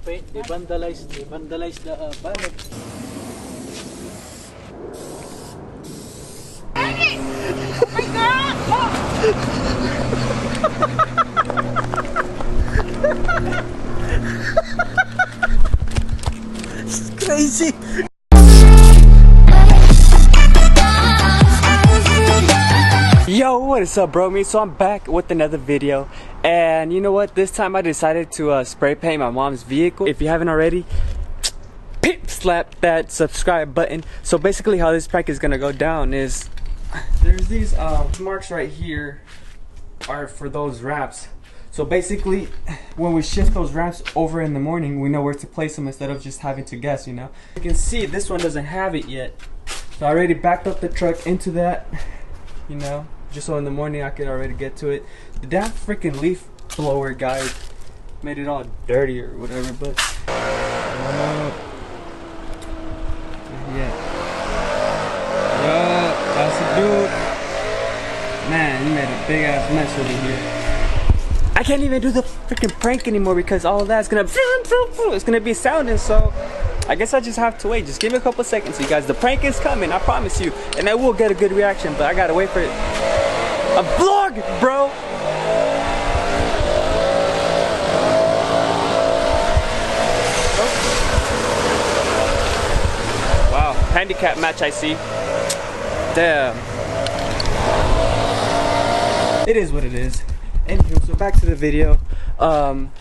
They vandalized the banner. Oh my God! It's crazy. Yo, what is up, bro? So I'm back with another video, and you know what? This time I decided to spray paint my mom's vehicle. If you haven't already, slap that subscribe button. So basically how this prank is gonna go down is there's these marks right here are for those ramps. So basically when we shift those ramps over in the morning, we know where to place them instead of just having to guess, you know. You can see this one doesn't have it yet, so I already backed up the truck into that, you know, just so in the morning I could already get to it. The damn freaking leaf blower guy made it all dirty or whatever, but yeah, that's a dude. Man, you made a big ass mess over here. I can't even do the freaking prank anymore because all of that's gonna it's gonna be sounding, so I guess I just have to wait. Just give me a couple seconds, you guys. The prank is coming, I promise you, and I will get a good reaction, but I gotta wait for it. A vlog, bro. Wow, handicap match, I see. Damn. It is what it is. Anywho, so back to the video.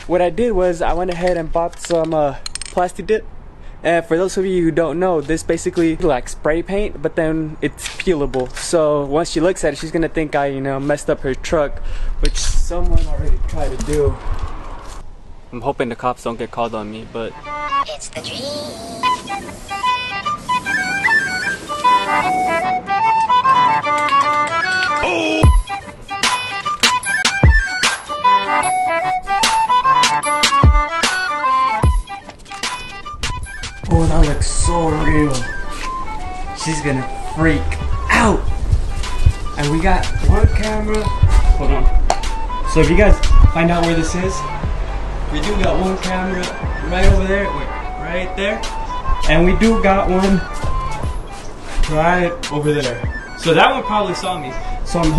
What I did was I went ahead and bought some PLASTI DIP. And for those of you who don't know, this basically like spray paint, but then it's peelable. So once she looks at it, she's gonna think I, you know, messed up her truck, which someone already tried to do. I'm hoping the cops don't get called on me, but it's the dream. oh! Oh, that looks so real. She's gonna freak out. And we got one camera. Hold on. So if you guys find out where this is, we do got one camera right over there. Wait, right there. And we do got one right over there. So that one probably saw me. So I'm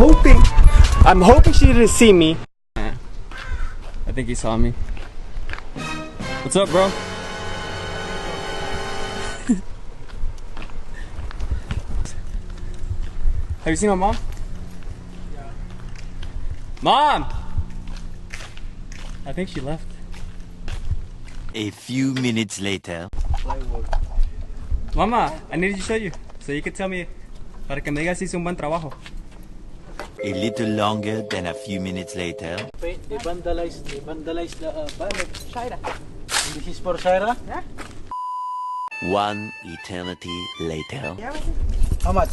hoping she didn't see me. I think he saw me. What's up, bro? Have you seen my mom? Yeah. Mom! I think she left. A few minutes later. Mama, I needed to show you so you could tell me para que me digas si hice un buen trabajo. A little longer than a few minutes later. They vandalized the banner. Shaira. And this is for Shaira? Yeah. One eternity later. How much?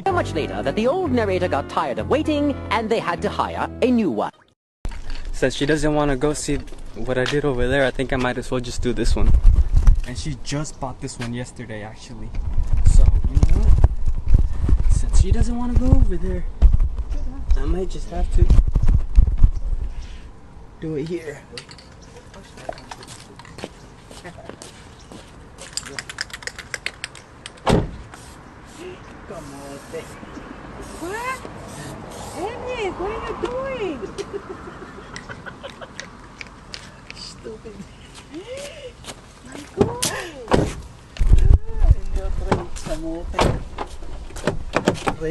So much later that the old narrator got tired of waiting and they had to hire a new one. Since she doesn't want to go see what I did over there, I think I might as well just do this one. And she just bought this one yesterday, actually. So, you know what? Since she doesn't want to go over there, I might just have to do it here. What? Ennis, what are you doing? Stupid. My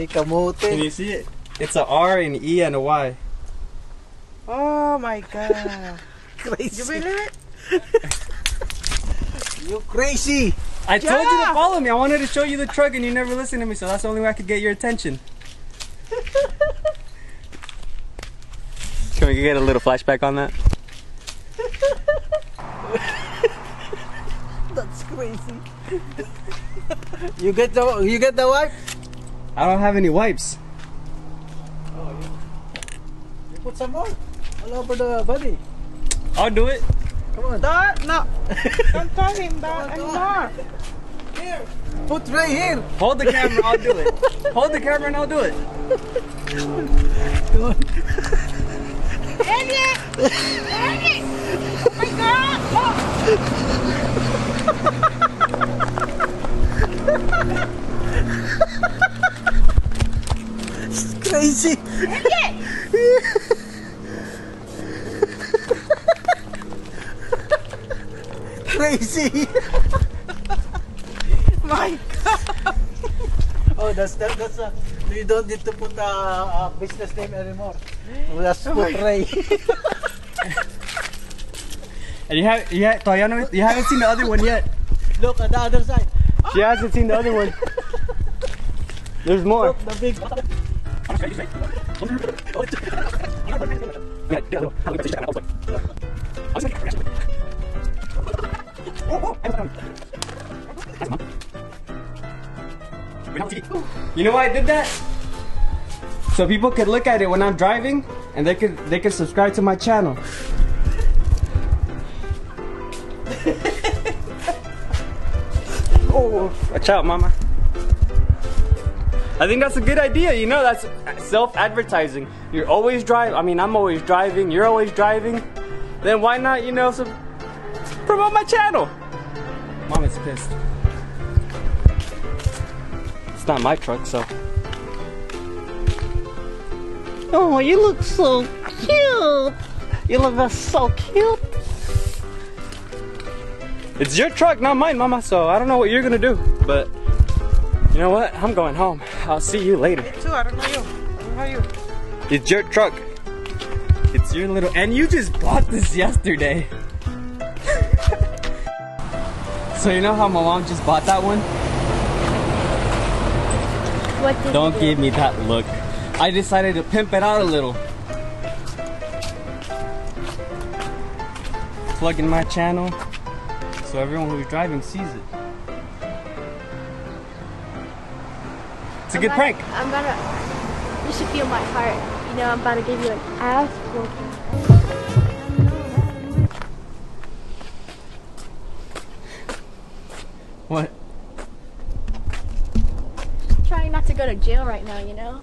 God. Can you see it? It's a R, an E, and a Y. Oh my God. Crazy. You believe it? You crazy. I told you to follow me. I wanted to show you the truck and you never listened to me, so that's the only way I could get your attention. Can we get a little flashback on that? That's crazy. You get the wipe? I don't have any wipes. Oh, you put some more all over the body. I'll do it. Come on. Don't, no. Don't tell him that anymore. Here. Put right here. Hold the camera, I'll do it. Hold the camera and I'll do it. Come on. Elliot! Elliot! Oh my God! It's crazy. Elliot! Crazy. My God! Oh, that's you don't need to put a business name anymore. Just put Ray. And you haven't seen the other one yet. Look at the other side. She hasn't seen the other one. There's more. Look, the big. You know why I did that? So people could look at it when I'm driving, and they could subscribe to my channel. Oh, watch out, mama. I think that's a good idea, you know, that's self-advertising. You're always driving, I mean, I'm always driving, you're always driving. Then why not, you know, promote my channel? Mama's pissed. It's not my truck, so. Oh, you look so cute. You look so cute. It's your truck, not mine, mama, so I don't know what you're gonna do, but you know what? I'm going home. I'll see you later. Me too, I don't know you. I don't know you. It's your truck. It's your little, and you just bought this yesterday. So you know how my mom just bought that one? What did Don't you do? give me that look. I decided to pimp it out a little. Plug in my channel so everyone who's driving sees it. It's a good prank. You should feel my heart. You know, I'm about to give you an ass whooping. What? Trying not to go to jail right now, you know?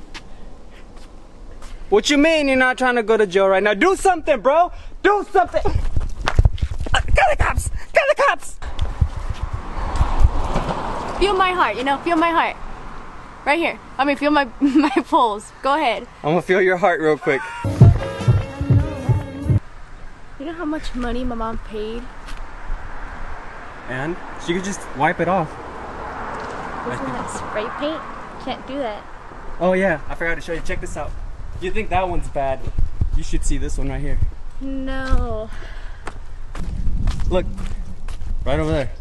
What you mean you're not trying to go to jail right now? Do something, bro! Do something! Call the cops! Call the cops! Feel my heart, you know? Feel my heart. Right here. I mean, feel my pulse. Go ahead. I'm gonna feel your heart real quick. You know how much money my mom paid? And she could just wipe it off. Isn't that spray paint? Can't do that. Oh yeah, I forgot to show you. Check this out. You think that one's bad? You should see this one right here. No. Look, right over there.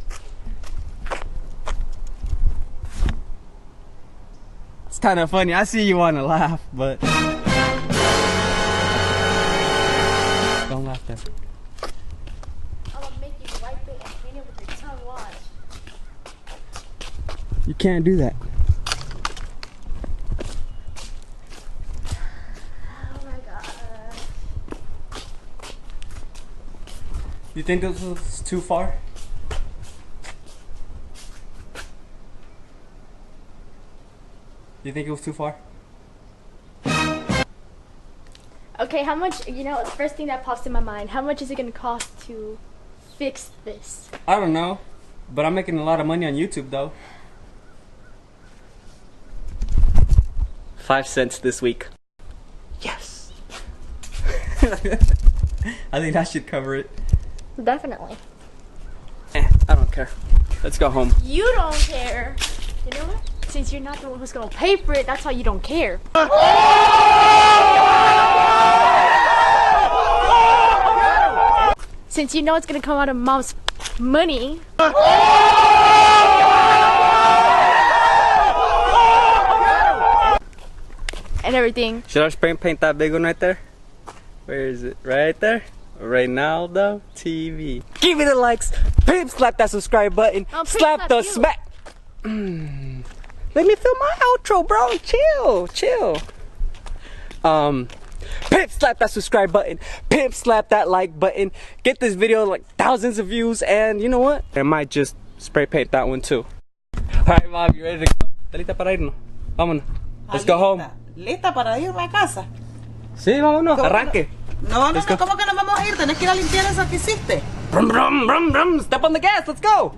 It's kind of funny. I see you want to laugh, but don't laugh there. I'm gonna make you wipe it and clean it with your tongue. Watch. You can't do that. Oh my god. You think this was too far? You think it was too far? Okay, how much, you know, the first thing that pops in my mind, how much is it gonna cost to fix this? I don't know, but I'm making a lot of money on YouTube though. 5 cents this week. Yes. I think that should cover it. Definitely. I don't care. Let's go home. You don't care. You know what? Since you're not the one who's gonna pay for it, that's why you don't care. Since you know it's gonna come out of mom's money. And everything. Should I spray paint that big one right there? Where is it? Right there? Reynaldo TV. Give me the likes. Pimp slap that subscribe button. Oh, Slap the you. smack. Let me film my outro, bro. Chill, chill. Pimp slap that subscribe button. Pimp slap that like button. Get this video like thousands of views, and you know what? I might just spray paint that one too. Alright, Mom, you ready to go? ¿Estás lista para irnos? Vámonos. Let's go home. ¿Lista para irme a casa? Sí, vámonos, arranque. No, Let's go. ¿cómo que no vamos a ir? Tenés que ir a limpiar eso que hiciste. Brum, brum, brum, brum. Step on the gas, let's go.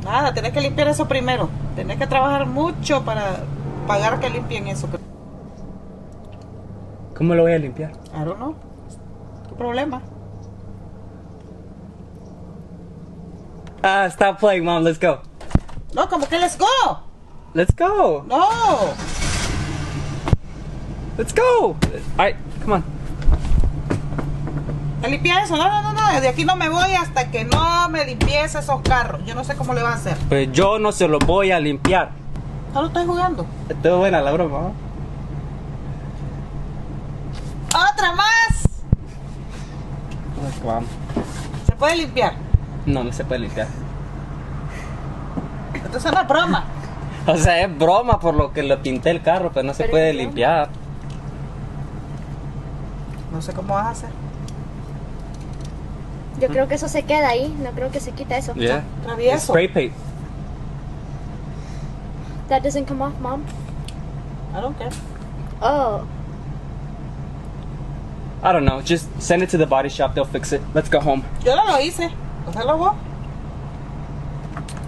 Nada, tenés que limpiar eso primero. Tenés que trabajar mucho para pagar que limpien eso. ¿Cómo lo voy a limpiar? I don't know. ¿Qué problema? Stop playing, Mom, let's go. No, como que let's go. Let's go. No. Let's go. Alright, come on. ¿Te limpias eso? No. De aquí no me voy hasta que no me limpies esos carros. Yo no sé cómo le vas a hacer. Pues yo no se los voy a limpiar. Solo estoy jugando. Estuvo buena la broma, ¿no? ¡Otra más! Come on. ¿Se puede limpiar? No, no se puede limpiar. Entonces no es broma. O sea, es broma por lo que le pinté el carro, pero no se puede limpiar. No sé cómo vas a hacer. Yo creo que eso se queda ahí. No creo que se quita eso. Yeah. Travieso. Spray paint. That doesn't come off, Mom. I don't care. Oh. I don't know. Just send it to the body shop. They'll fix it. Let's go home. Yo no lo hice. Hazlo vos.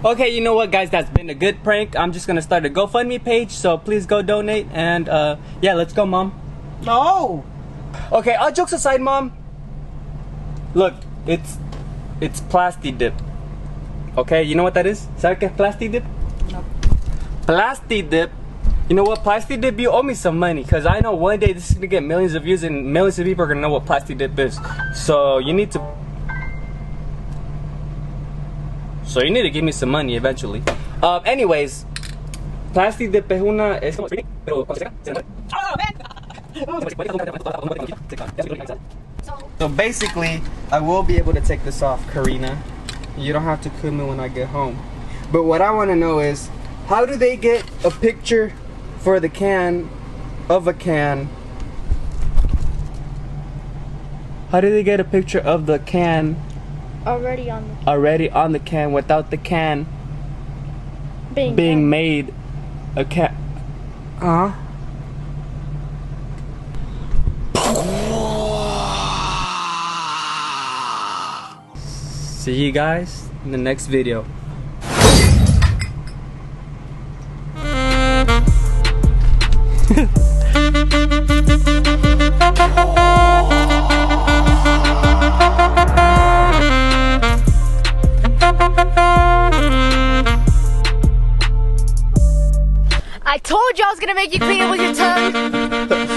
Okay, you know what, guys? That's been a good prank. I'm just gonna start a GoFundMe page, so please go donate. And yeah, let's go, Mom. No. Okay, all jokes aside, Mom. Look, it's PLASTI DIP. Okay, you know what that is? ¿Sabes qué es PLASTI DIP? No. PLASTI DIP. You know what, PLASTI DIP, you owe me some money, because I know one day this is gonna get millions of views and millions of people are gonna know what PLASTI DIP is. So you need to give me some money eventually. Anyways, PLASTI DIP es una... Es como... Pero cuando se So basically, I will be able to take this off, Karina. You don't have to kill me when I get home. But what I want to know is, how do they get a picture for the can of a can? How do they get a picture of the can Already on the can without the can being made a can? Huh? See you guys in the next video. I told you I was gonna make you clean it with your tongue.